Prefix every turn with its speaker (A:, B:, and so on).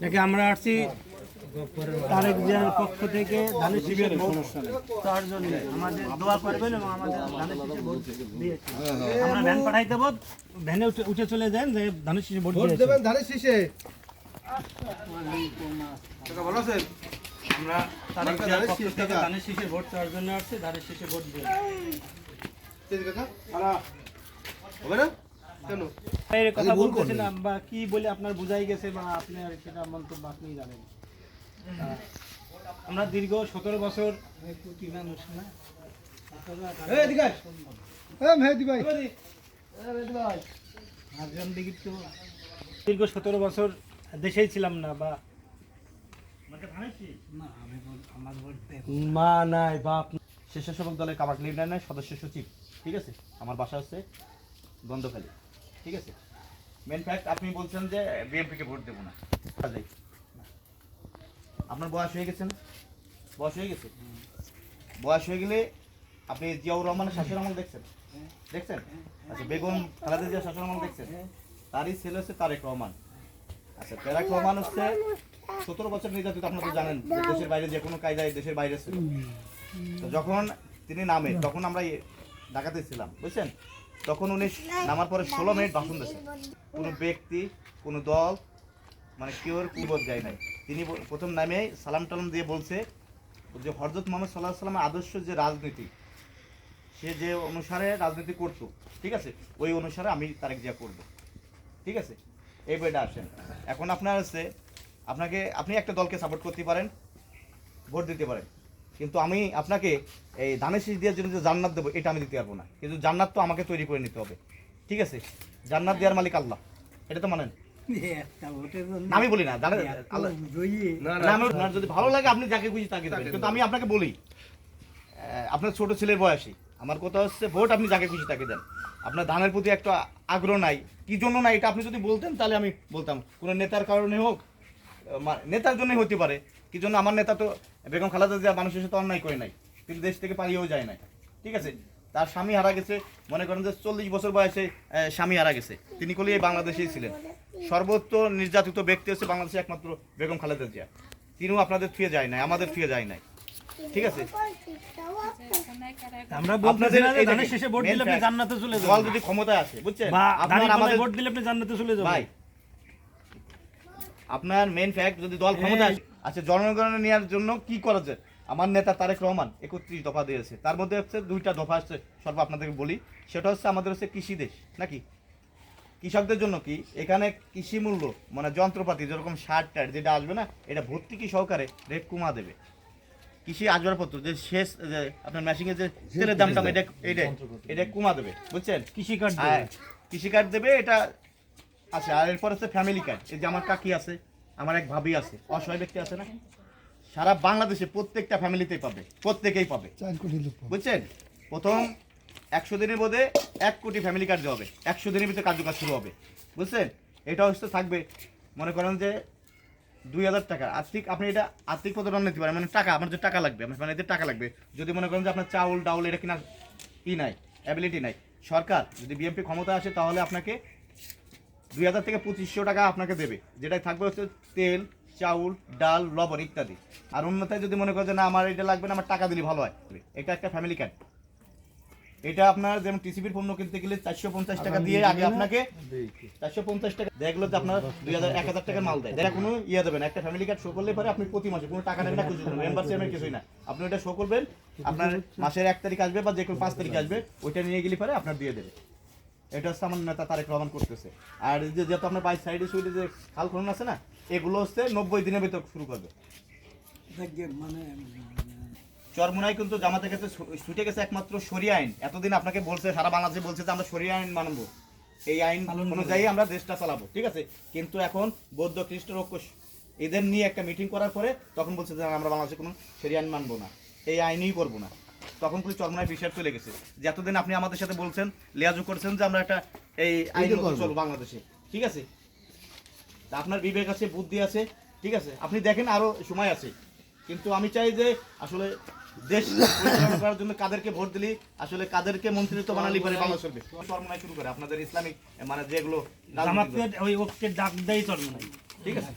A: দেখে আমরা আসছি তারেক জিয়ার পক্ষ থেকে ধানের শীষের ভোট তার জন্য আমাদের দোয়া করবেন এবং আমাদের ধানের শীষে ভোট দিয়েছে। আমরা ভ্যান পাঠাই দেবো, ভ্যানে উঠে চলে যান যে ধানের শীষে ভোট দেবেন। ধানের শীষে ভালো আছেন? আমরা তারেক জিয়ার পক্ষ থেকে ধানের শীষের ভোট দেওয়ার জন্য আসছি, ধানের শীষে ভোট দিয়ে কথা বলতেছিলাম বা কি বলে আপনার বোঝাই গেছে বা আপনার সেটা মন্তব্য আপনি জানেন। আমরা দীর্ঘ 17 বছর দীর্ঘ 17 বছর দেশেই ছিলাম না বা মা নাই বাপ
B: স্বেচ্ছাসেবক দলের কামাক লিডার সদস্য সচিব, ঠিক আছে। আমার বাসা হচ্ছে গন্ধখালি, ঠিক আছে। মেন ফ্যাক্ট, আপনি বলছেন যে বিএনপিকে ভোট দেবো না। আপনার বয়স হয়ে গেছে না? বয়স হয়ে গেছে। বয়স হয়ে গেলে আপনি জিয়াউর রহমানের শাসন আমল দেখছেন? দেখছেন? আচ্ছা, বেগম খালেদা জিয়ার শাসন আমল দেখছেন? তারই ছেলে হচ্ছে তারেক রহমান। আচ্ছা, তারেক রহমান হচ্ছে 17 বছর নির্যাতিত। আপনারা তো জানেন দেশের বাইরে যে কোনো কায়দায় দেশের বাইরে ছিল। তো যখন তিনি নামে তখন আমরা ঢাকাতে ছিলাম, বুঝছেন। তখন উনি নামার পরে 16 মিনিট ভাষণ দিয়েছেন। কোনো ব্যক্তি, কোনো দল মানে কেউর পূর্বত যায় নাই। তিনি প্রথম নামে সালাম টালাম দিয়ে বলছে যে হযরত মুহাম্মদ সাল্লাল্লাহু আলাইহি ওয়াসাল্লামের আদর্শ যে রাজনীতি, সে যে অনুসারে রাজনীতি করতো, ঠিক আছে, ওই অনুসারে আমি তারেক জিয়া করব, ঠিক আছে। এই বইটা আসেন। এখন আপনার হচ্ছে আপনি একটা দলকে সাপোর্ট করতে পারেন, ভোট দিতে পারেন, কিন্তু আমি আপনাকে এই ধানের শীষ দেওয়ার জন্য যে জান্নাত দেবো এটা আমি দিতে পারবো না। কিন্তু জান্নাত তো আমাকে তৈরি করে নিতে হবে, ঠিক আছে। জান্নাত দেওয়ার মালিক আল্লাহ, এটা তো মানেন। আমি বলি না যদি ভালো লাগে আপনি যাকে খুশি তাকে দেবেন, কিন্তু আমি আপনাকে বলি আপনার ছোট ছেলের বয়সী, আমার কথা হচ্ছে ভোট আপনি যাকে খুশি তাকে দেন। আপনার ধানের প্রতি একটা আগ্রহ নাই, কি জন্য নাই এটা আপনি যদি বলতেন তাহলে আমি বলতাম। কোনো নেতার কারণে হোক, নেতার জন্যই হতে পারে। কি জন্য? আমার নেতা তো বেগম খালেদা জিয়া মানুষের সাথে অন্যায় করে নাই, কিন্তু দেশ থেকে পালিয়েও যায় নাই, ঠিক আছে। তার স্বামী হারা গেছে, মনে করেন যে 40 বছর বয়সে স্বামী হারা গেছে। তিনি কলি এই বাংলাদেশেই ছিলেন। সর্বোচ্চ নির্যাতিত ব্যক্তি হচ্ছে বাংলাদেশে একমাত্র বেগম খালেদা জিয়া। তিনিও আপনাদের ফিরে যায় নাই, আমাদের ফিরে যায় নাই, ঠিক আছে।
A: আমরা বলতেছি না যে ধানের শীষে ভোট দিলে আপনি জান্নাতে চলে যাবেন।
B: দল যদি ক্ষমতায় আসে, বুঝছেন,
A: আপনারা আমাদের ভোট দিলে আপনি জান্নাতে চলে যাবেন
B: ভাই। আপনার মেন ফ্যাক্ট যদি দল ক্ষমতায় আসে, আচ্ছা, জনগণের নেওয়ার জন্য কি করা যায়? আমার নেতা তারেক রহমান 31 দফা দিয়েছে, তার মধ্যে হচ্ছে 2টা দফা আসছে। সর্ব আপনাদেরকে বলি, সেটা হচ্ছে আমাদের হচ্ছে কৃষি দেশ নাকি। কৃষকদের জন্য কি এখানে কৃষি মূল্য মানে যন্ত্রপাতি যেরকম সার টার যেটা আসবে না, এটা ভর্তুকি সহকারে রেট কমা দেবে। কৃষি আসবাবপত্র যে শেষ যে আপনার মেশিনের যে তেলের দামটা এটা কমা দেবে, বুঝছেন। কৃষি কার্ড দেবে এটা। আচ্ছা, আর এরপর হচ্ছে ফ্যামিলি কার্ড। এই যে আমার কাকি আছে, আমার এক ভাবি আছে, অসহায় ব্যক্তি আছে না, সারা বাংলাদেশে প্রত্যেকটা ফ্যামিলিতেই পাবে, প্রত্যেকেই পাবে, বুঝছেন। প্রথম 100 দিনের মধ্যে 1 কোটি ফ্যামিলি কার্ড দেওয়া হবে। 100 দিনের ভিতরে কার্যকর শুরু হবে, বুঝছেন। এটা হচ্ছে থাকবে মনে করেন যে 2000 টাকা আর্থিক, আপনি এটা আর্থিক প্রদান নিতে পারেন। মানে টাকা, আমার যে টাকা লাগবে, মানে এতে টাকা লাগবে। যদি মনে করেন যে আপনার চাউল ডাউল এটা কিনা নাই, অ্যাবিলিটি নাই, সরকার যদি বিএনপি ক্ষমতা আসে তাহলে আপনাকে 2000 থেকে 2500 টাকা আপনাকে দেবে, যেটাই থাকবে হচ্ছে তেল, চাউল, ডাল, লবণ ইত্যাদি। আর অন্যথায় যদি মনে করেন যে না আমার এটা লাগবে না, আমার টাকা দিলে ভালো হয়, এটা একটা ফ্যামিলি কার্ড। এটা আপনার যেমন টিসিবির পণ্য কিনতে গেলে 450 টাকা দিয়ে আগে আপনাকে 450 টাকা দেখলো যে আপনার 1000 টাকার মাল দেয়, এটা কোনো ইয়ে দেবে না। একটা ফ্যামিলি কার্ড শো করলে পরে আপনি প্রতি মাসে কোনো টাকা নেবেন না, কিছু মেম্বারশিপের কিছুই না। আপনি ওটা শো করবেন, আপনার মাসের 1 তারিখ আসবে বা যে কোনো 5 তারিখ আসবে, ওইটা নিয়ে গেলে পরে আপনার দিয়ে দেবে। এটা হচ্ছে আমার নেতা তারেক রহমান করতেছে। আর যেহেতু আপনার বাইক সাইডে সুইডে যে খাল খনন আছে না, এগুলো হচ্ছে 90 দিনের ভিতর শুরু করবে। চরমোনাই কিন্তু জামাতের কাছে ছুটে গেছে একমাত্র শরিয়া আইন। এতদিন আপনাকে বলছে, সারা বাংলাদেশে বলছে যে আমরা শরিয়া আইন মানবো, এই আইন অনুযায়ী আমরা দেশটা চালাবো, ঠিক আছে। কিন্তু এখন বৌদ্ধ খ্রিস্ট ঐক্য এদের নিয়ে একটা মিটিং করার পরে তখন বলছে যে আমরা বাংলাদেশে কোনো শরিয়া আইন মানবো না, এই আইনই করবো না। তখন পুরো চরমোনাই বিষয় চলে গেছে যে এতদিন আপনি আমাদের সাথে বলছেন, লিয়াজু করছেন যে আমরা একটা এই আইন চলবো বাংলাদেশে, ঠিক আছে। তা আপনার বিবেক আছে, বুদ্ধি আছে, ঠিক আছে, আপনি দেখেন আরো সময় আছে। কিন্তু আমি চাই যে আসলে দেশ পরিচালনা করার জন্য কাদেরকে ভোট দিলি, আসলে কাদেরকে মন্ত্রিত্ব বানালি পরে ভালো চলবে। চরমোনাই শুরু করে আপনাদের ইসলামিক মানে যেগুলো
A: ওই ওকে ডাক দেয় চরমোনাই,
B: ঠিক আছে।